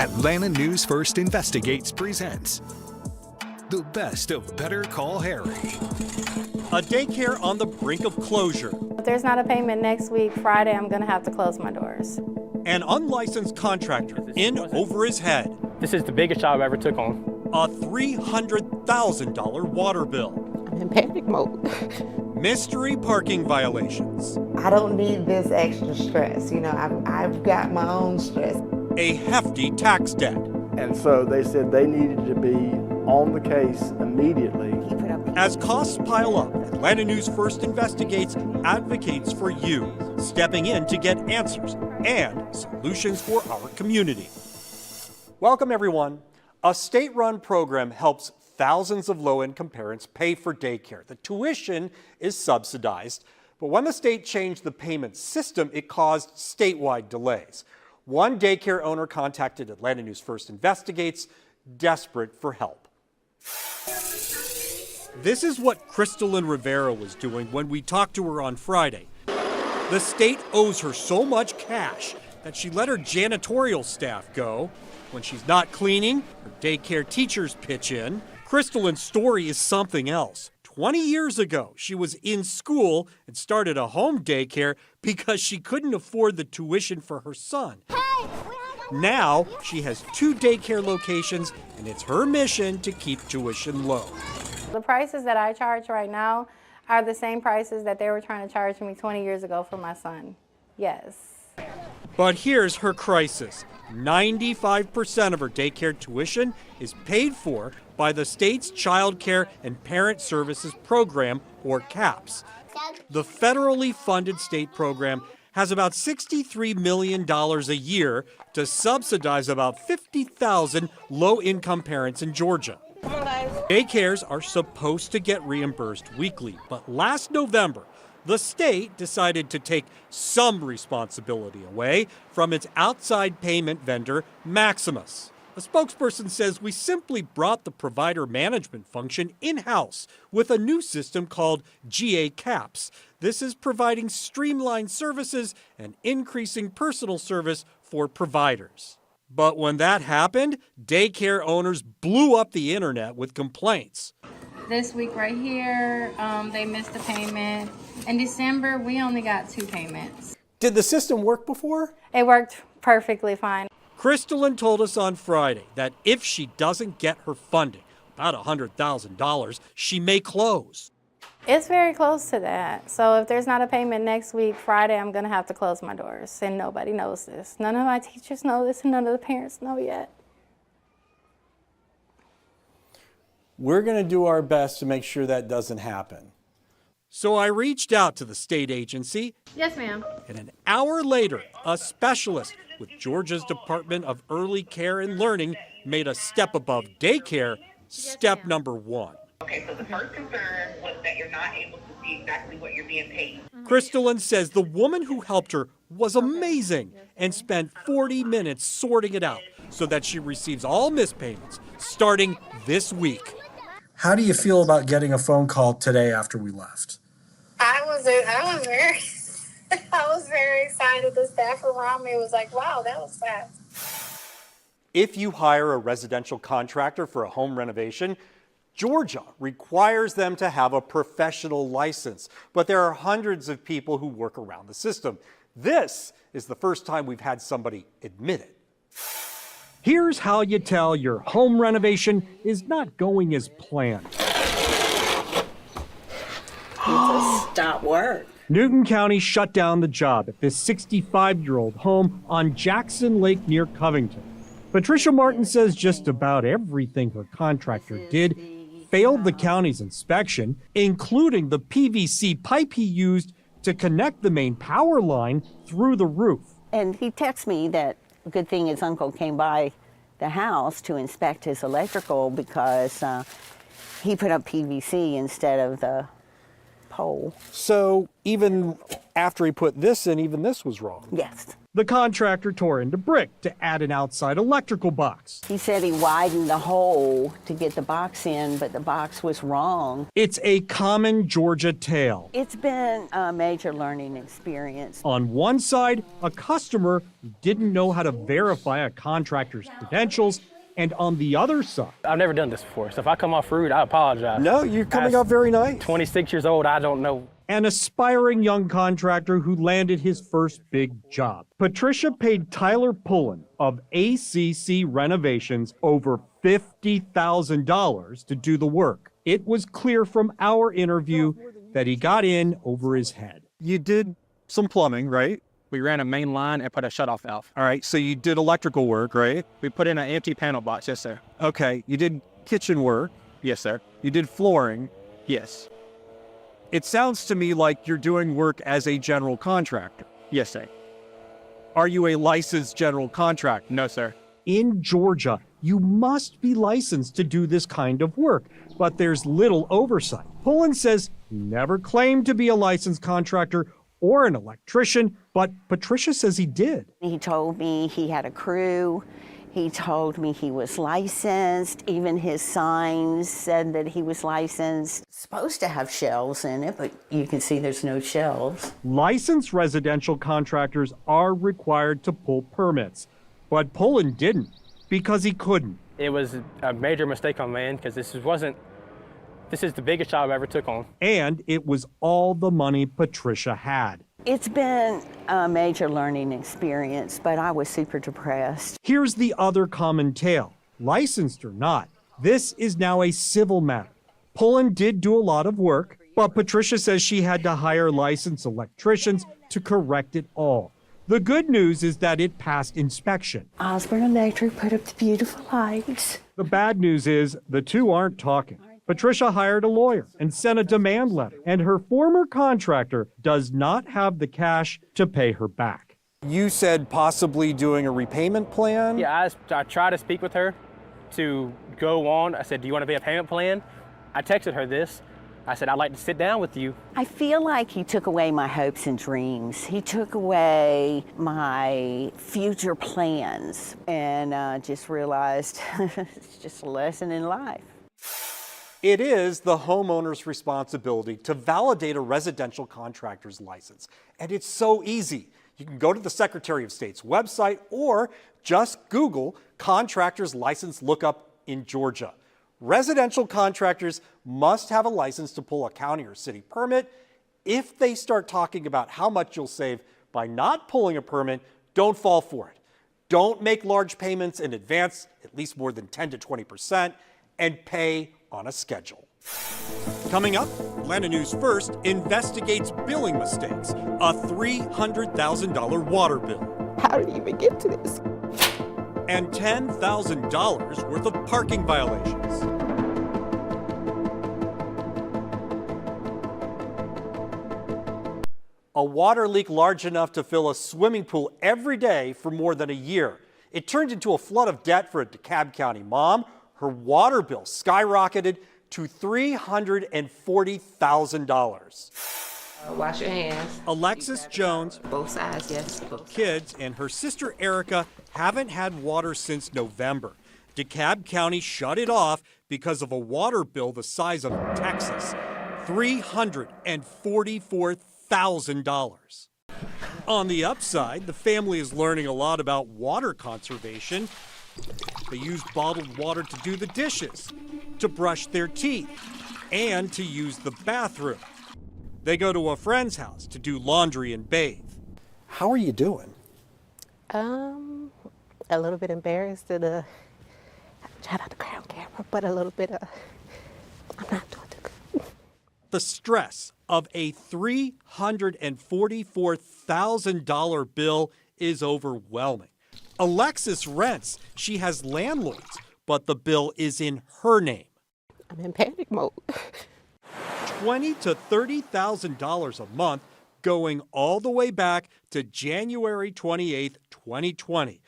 Atlanta News First Investigates presents the best of Better Call Harry. A daycare on the brink of closure. If there's not a payment next week, Friday, I'm going to have to close my doors. An unlicensed contractor in over his head. This is the biggest job I ever took on. A $300,000 water bill. I'm in panic mode. Mystery parking violations. I don't need this extra stress. You know, I've got my own stress. A hefty tax debt. And so they said they needed to be on the case immediately. As costs pile up, Atlanta News First Investigates advocates for you, stepping in to get answers and solutions for our community. Welcome, everyone. A state-run program helps thousands of low-income parents pay for daycare. The tuition is subsidized, but when the state changed the payment system, it caused statewide delays. One daycare owner contacted Atlanta News First Investigates, desperate for help. This is what Crystalline Rivera was doing when we talked to her on Friday. The state owes her so much cash that she let her janitorial staff go. When she's not cleaning, her daycare teachers pitch in. Crystalline's story is something else. 20 years ago, she was in school and started a home daycare because she couldn't afford the tuition for her son. Now, she has 2 daycare locations, and it's her mission to keep tuition low. The prices that I charge right now are the same prices that they were trying to charge me 20 years ago for my son. Yes. But here's her crisis. 95% of her daycare tuition is paid for by the state's Child Care and Parent Services Program, or CAPS. The federally funded state program has about $63 million a year to subsidize about 50,000 low-income parents in Georgia. Daycares are supposed to get reimbursed weekly, but last November, the state decided to take some responsibility away from its outside payment vendor, Maximus. A spokesperson says we simply brought the provider management function in-house with a new system called GA CAPS. This is providing streamlined services and increasing personal service for providers. But when that happened, daycare owners blew up the internet with complaints. This week right here, they missed a payment. In December, we only got 2 payments. Did the system work before? It worked perfectly fine. Crystalline told us on Friday that if she doesn't get her funding, about $100,000, she may close. It's very close to that. So if there's not a payment next week, Friday, I'm going to have to close my doors. And nobody knows this. None of my teachers know this, and none of the parents know yet. We're going to do our best to make sure that doesn't happen. So I reached out to the state agency. Yes, ma'am. And an hour later, a specialist with Georgia's Department of Early Care and Learning made a step above daycare, step number 1. Okay, so the first concern was that you're not able to see exactly what you're being paid. Crystalline says the woman who helped her was amazing and spent 40 minutes sorting it out so that she receives all missed payments starting this week. How do you feel about getting a phone call today after we left? I was very excited. The staff around me was like, wow, that was fast. If you hire a residential contractor for a home renovation, Georgia requires them to have a professional license, but there are hundreds of people who work around the system. This is the first time we've had somebody admit it. Here's how you tell your home renovation is not going as planned. Stop work. Newton County shut down the job at this 65-year-old home on Jackson Lake near Covington. Patricia Martin says just about everything her contractor did failed the county's inspection, including the PVC pipe he used to connect the main power line through the roof. And he texted me that a good thing his uncle came by the house to inspect his electrical because he put up PVC instead of the pole. So even after he put this in, even this was wrong. Yes. The contractor tore into brick to add an outside electrical box. He said he widened the hole to get the box in, but the box was wrong. It's a common Georgia tale. It's been a major learning experience. On one side, a customer didn't know how to verify a contractor's credentials, and on the other side, I've never done this before, so if I come off rude, I apologize. no, you're coming off very nice. 26 years old, I don't know. An aspiring young contractor who landed his first big job. Patricia paid Tyler Pullen of ACC Renovations over $50,000 to do the work. It was clear from our interview that he got in over his head. You did some plumbing, right? We ran a main line and put a shutoff valve. All right, so you did electrical work, right? We put in an empty panel box, yes, sir. Okay, you did kitchen work. Yes, sir. You did flooring. Yes. It sounds to me like you're doing work as a general contractor. Yes, sir. Are you a licensed general contractor? No, sir. In Georgia, you must be licensed to do this kind of work, but there's little oversight. Pullen says he never claimed to be a licensed contractor or an electrician, but Patricia says he did. He told me he had a crew. He told me he was licensed. Even his signs said that he was licensed. It's supposed to have shelves in it, but you can see there's no shelves. Licensed residential contractors are required to pull permits, but Pullen didn't because he couldn't. It was a major mistake on my end because this is the biggest job I ever took on. And it was all the money Patricia had. It's been a major learning experience, but I was super depressed. Here's the other common tale. Licensed or not, this is now a civil matter. Pullen did do a lot of work, but Patricia says she had to hire licensed electricians to correct it all. The good news is that it passed inspection. Osborne Electric put up the beautiful lights. The bad news is the two aren't talking. Patricia hired a lawyer and sent a demand letter, and her former contractor does not have the cash to pay her back. You said possibly doing a repayment plan? Yeah, I tried to speak with her to go on. I said, do you want to be a payment plan? I texted her this. I said, I'd like to sit down with you. I feel like he took away my hopes and dreams. He took away my future plans, and just realized it's just a lesson in life. It is the homeowner's responsibility to validate a residential contractor's license. And it's so easy. You can go to the Secretary of State's website or just Google contractor's license lookup in Georgia. Residential contractors must have a license to pull a county or city permit. If they start talking about how much you'll save by not pulling a permit, don't fall for it. Don't make large payments in advance, at least more than 10 to 20%, and pay on a schedule. Coming up, Atlanta News First investigates billing mistakes, a $300,000 water bill. How did you even get to this? And $10,000 worth of parking violations. A water leak large enough to fill a swimming pool every day for more than a year. It turned into a flood of debt for a DeKalb County mom. Her water bill skyrocketed to $340,000. Wash your hands. Alexis Jones, Both sides, yes. kids, and her sister Erica haven't had water since November. DeKalb County shut it off because of a water bill the size of Texas, $344,000. On the upside, the family is learning a lot about water conservation. They use bottled water to do the dishes, to brush their teeth, and to use the bathroom. They go to a friend's house to do laundry and bathe. How are you doing? A little bit embarrassed to try not to cry on camera, but a little bit I'm not doing too good. The stress of a $344,000 bill is overwhelming. Alexis rents. She has landlords, but the bill is in her name. I'm in panic mode. $20,000 to $30,000 a month, going all the way back to January 28th, 2020.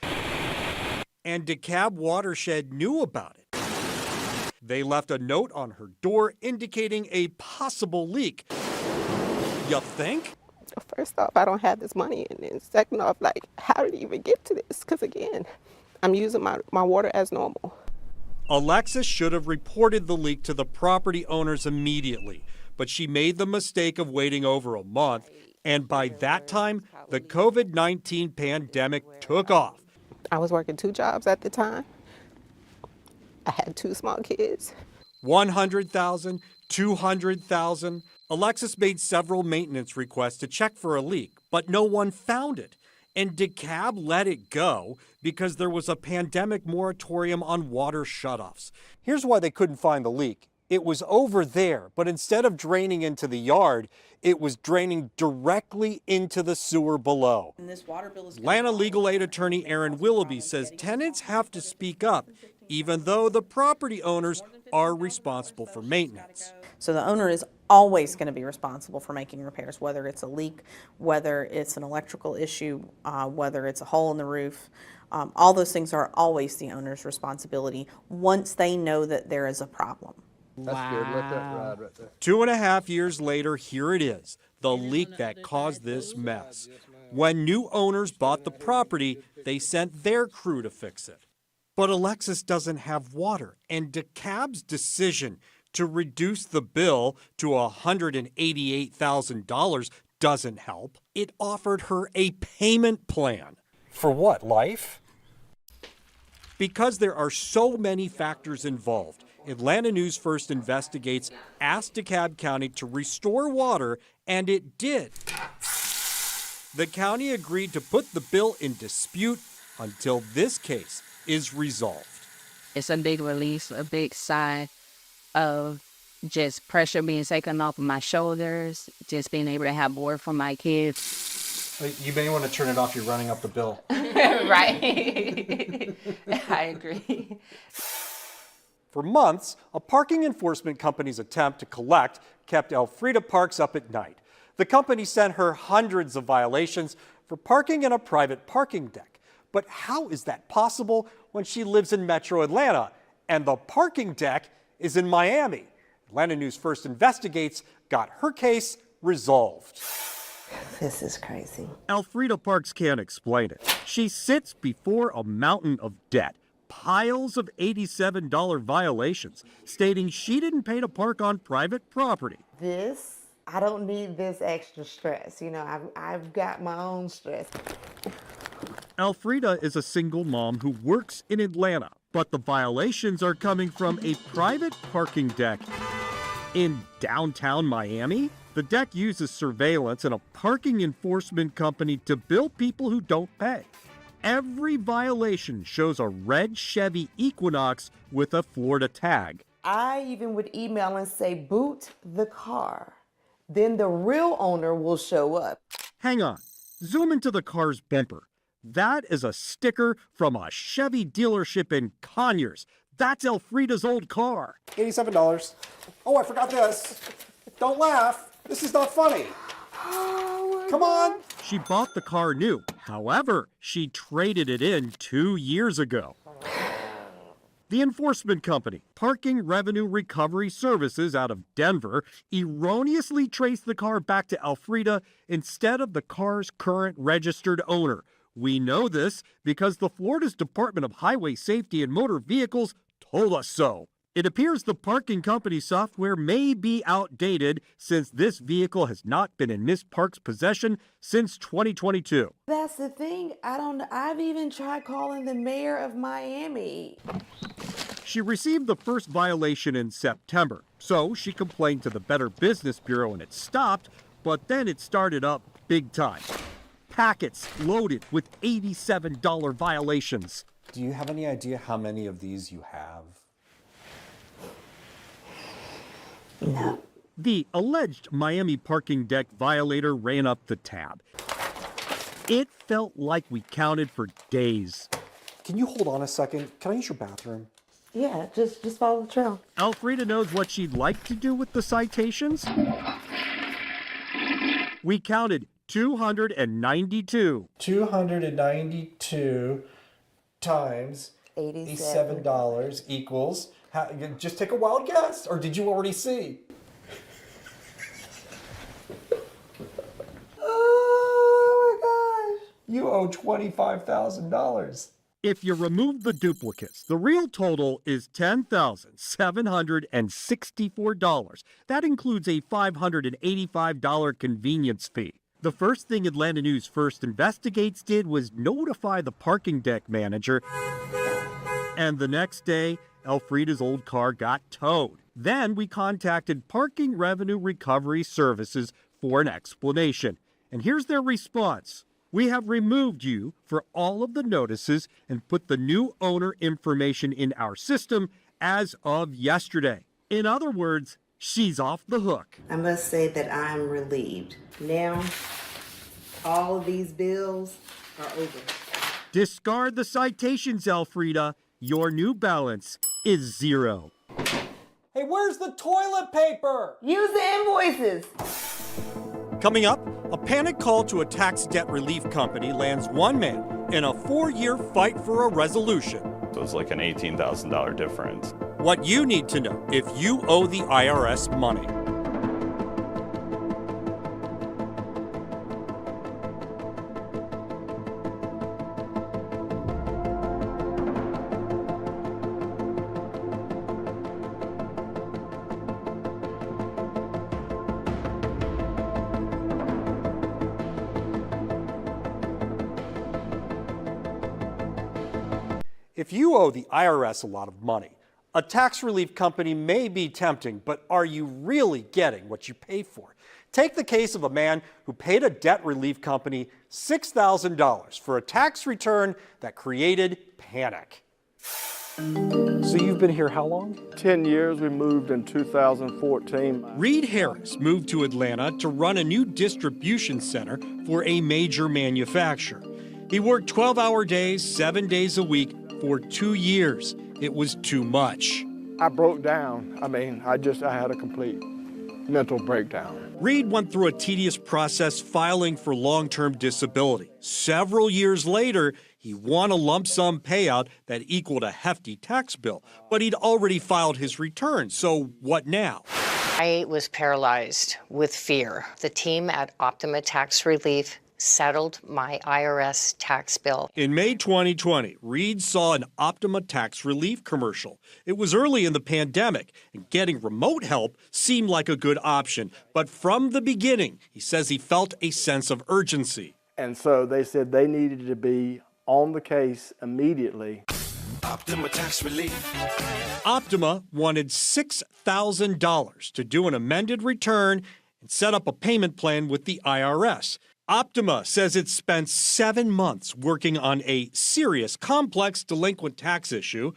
And DeKalb Watershed knew about it. They left a note on her door indicating a possible leak. think? First off, I don't have this money, and then second off, like, how did it even get to this? Because again, I'm using my water as normal. Alexis should have reported the leak to the property owners immediately, but she made the mistake of waiting over a month, and by that time, the COVID-19 pandemic took off. I was working 2 jobs at the time. I had 2 small kids. 100,000, 200,000. Alexis made several maintenance requests to check for a leak, but no one found it. And DeKalb let it go because there was a pandemic moratorium on water shutoffs. Here's why they couldn't find the leak. It was over there, but instead of draining into the yard, it was draining directly into the sewer below. Atlanta legal aid attorney Aaron Willoughby says tenants have to speak up, even though the property owners are responsible for maintenance. So the owner is always going to be responsible for making repairs, whether it's a leak, whether it's an electrical issue, whether it's a hole in the roof. All those things are always the owner's responsibility once they know that there is a problem. That's good. Let that ride right there. 2.5 years later, here it is, the leak that caused this mess. When new owners bought the property, they sent their crew to fix it. But Alexis doesn't have water, and DeKalb's decision to reduce the bill to $188,000 doesn't help. It offered her a payment plan. For what, life? Because there are so many factors involved, Atlanta News First Investigates asked DeKalb County to restore water, and it did. The county agreed to put the bill in dispute until this case is resolved. It's a big release, a big sigh of just pressure being taken off of my shoulders, just being able to have more for my kids. You may want to turn it off. You're running up the bill. Right. I agree. For months, a parking enforcement company's attempt to collect kept Elfrida Parks up at night. The company sent her hundreds of violations for parking in a private parking deck. But how is that possible when she lives in Metro Atlanta and the parking deck is in Miami? Atlanta News First Investigates got her case resolved. This is crazy. Elfrida Parks can't explain it. She sits before a mountain of debt, piles of $87 violations, stating she didn't pay to park on private property. I don't need this extra stress. You know, I've got my own stress. Elfrida is a single mom who works in Atlanta, but the violations are coming from a private parking deck in downtown Miami. The deck uses surveillance and a parking enforcement company to bill people who don't pay. Every violation shows a red Chevy Equinox with a Florida tag. I even would email and say, boot the car. Then the real owner will show up. Hang on, zoom into the car's bumper. That is a sticker from a Chevy dealership in Conyers. That's Elfrida's old car. $87. Oh, I forgot this. Don't laugh. This is not funny. Come on. She bought the car new. However, she traded it in 2 years ago. The enforcement company, Parking Revenue Recovery Services out of Denver, erroneously traced the car back to Elfrida instead of the car's current registered owner. We know this because the Florida's Department of Highway Safety and Motor Vehicles told us so. It appears the parking company software may be outdated since this vehicle has not been in Miss Park's possession since 2022. That's the thing. I've even tried calling the mayor of Miami. She received the first violation in September, so she complained to the Better Business Bureau and it stopped, but then it started up big time. Packets loaded with $87 violations. Do you have any idea how many of these you have? No. The alleged Miami parking deck violator ran up the tab. It felt like we counted for days. Can you hold on a second? Can I use your bathroom? Yeah, just follow the trail. Elfrida knows what she'd like to do with the citations. We counted 292. 292 times $87 equals... Just take a wild guess, or did you already see? You owe $25,000. If you remove the duplicates, the real total is $10,764. That includes a $585 convenience fee. The first thing Atlanta News First Investigates did was notify the parking deck manager, and the next day, Elfrida's old car got towed. Then we contacted Parking Revenue Recovery Services for an explanation. And here's their response. We have removed you for all of the notices and put the new owner information in our system as of yesterday. In other words, she's off the hook. I must say that I'm relieved. Now, all of these bills are over. Discard the citations, Elfrida. Your new balance is zero. Hey, where's the toilet paper? Use the invoices. Coming up, a panic call to a tax debt relief company lands one man in a 4-year fight for a resolution. So it's like an $18,000 difference. What you need to know if you owe the IRS money. If you owe the IRS a lot of money, a tax relief company may be tempting, but are you really getting what you pay for? Take the case of a man who paid a debt relief company $6,000 for a tax return that created panic. So you've been here how long? 10 years. We moved in 2014. Reed Harris moved to Atlanta to run a new distribution center for a major manufacturer. He worked 12-hour days, 7 days a week for 2 years. It was too much. I broke down. I had a complete mental breakdown. Reed went through a tedious process filing for long-term disability. Several years later, he won a lump sum payout that equaled a hefty tax bill, but he'd already filed his return, so what now? I was paralyzed with fear. The team at Optima Tax Relief settled my IRS tax bill. In May 2020, Reed saw an Optima Tax Relief commercial. It was early in the pandemic, and getting remote help seemed like a good option. But from the beginning, he says he felt a sense of urgency. And so they said they needed to be on the case immediately. Optima Tax Relief. Optima wanted $6,000 to do an amended return and set up a payment plan with the IRS. Optima says it spent 7 months working on a serious, complex delinquent tax issue.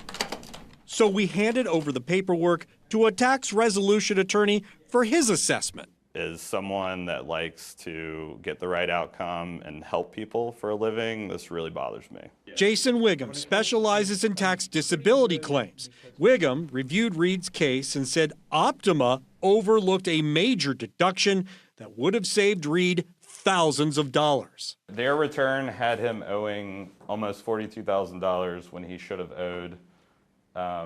So we handed over the paperwork to a tax resolution attorney for his assessment. As someone that likes to get the right outcome and help people for a living, this really bothers me. Jason Wiggum specializes in tax disability claims. Wiggum reviewed Reed's case and said Optima overlooked a major deduction that would have saved Reed thousands of dollars. Their return had him owing almost $42,000 when he should have owed a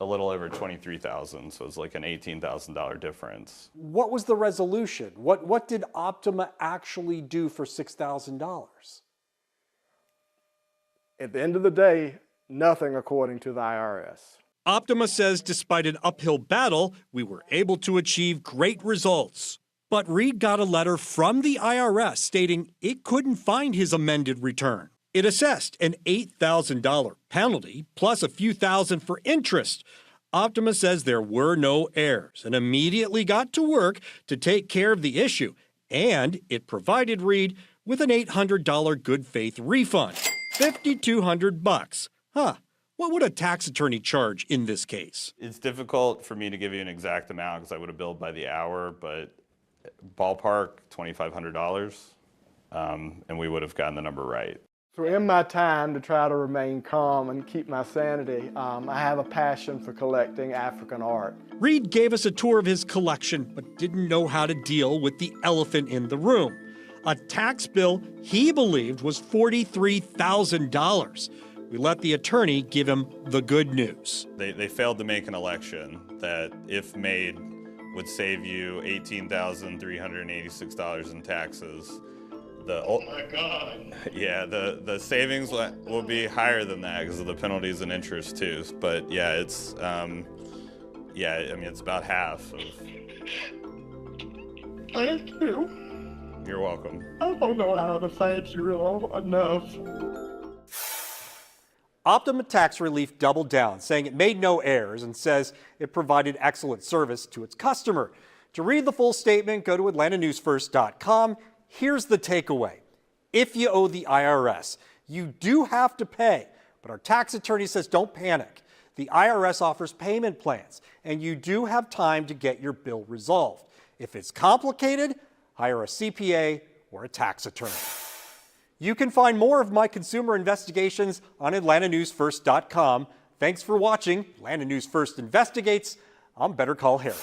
little over $23,000, so it's like an $18,000 difference. What was the resolution? What did Optima actually do for $6,000? At the end of the day, nothing according to the IRS. Optima says despite an uphill battle, we were able to achieve great results. But Reed got a letter from the IRS stating it couldn't find his amended return. It assessed an $8,000 penalty plus a few thousand for interest. Optima says there were no errors and immediately got to work to take care of the issue. And it provided Reed with an $800 good faith refund. $5,200. What would a tax attorney charge in this case? It's difficult for me to give you an exact amount because I would have billed by the hour, but ballpark $2,500, and we would have gotten the number right. So in my time to try to remain calm and keep my sanity, I have a passion for collecting African art. Reed gave us a tour of his collection, but didn't know how to deal with the elephant in the room. A tax bill he believed was $43,000. We let the attorney give him the good news. They failed to make an election that, if made, would save you $18,386 in taxes. Oh my God. Yeah, the savings will be higher than that because of the penalties and interest too. But yeah, it's it's about half of. Thank you. You're welcome. I don't know how to thank you enough. Optima Tax Relief doubled down, saying it made no errors and says it provided excellent service to its customer. To read the full statement, go to atlantanewsfirst.com. Here's the takeaway. If you owe the IRS, you do have to pay, but our tax attorney says don't panic. The IRS offers payment plans, and you do have time to get your bill resolved. If it's complicated, hire a CPA or a tax attorney. You can find more of my consumer investigations on atlantanewsfirst.com. Thanks for watching Atlanta News First Investigates. I'm Better Call Harry.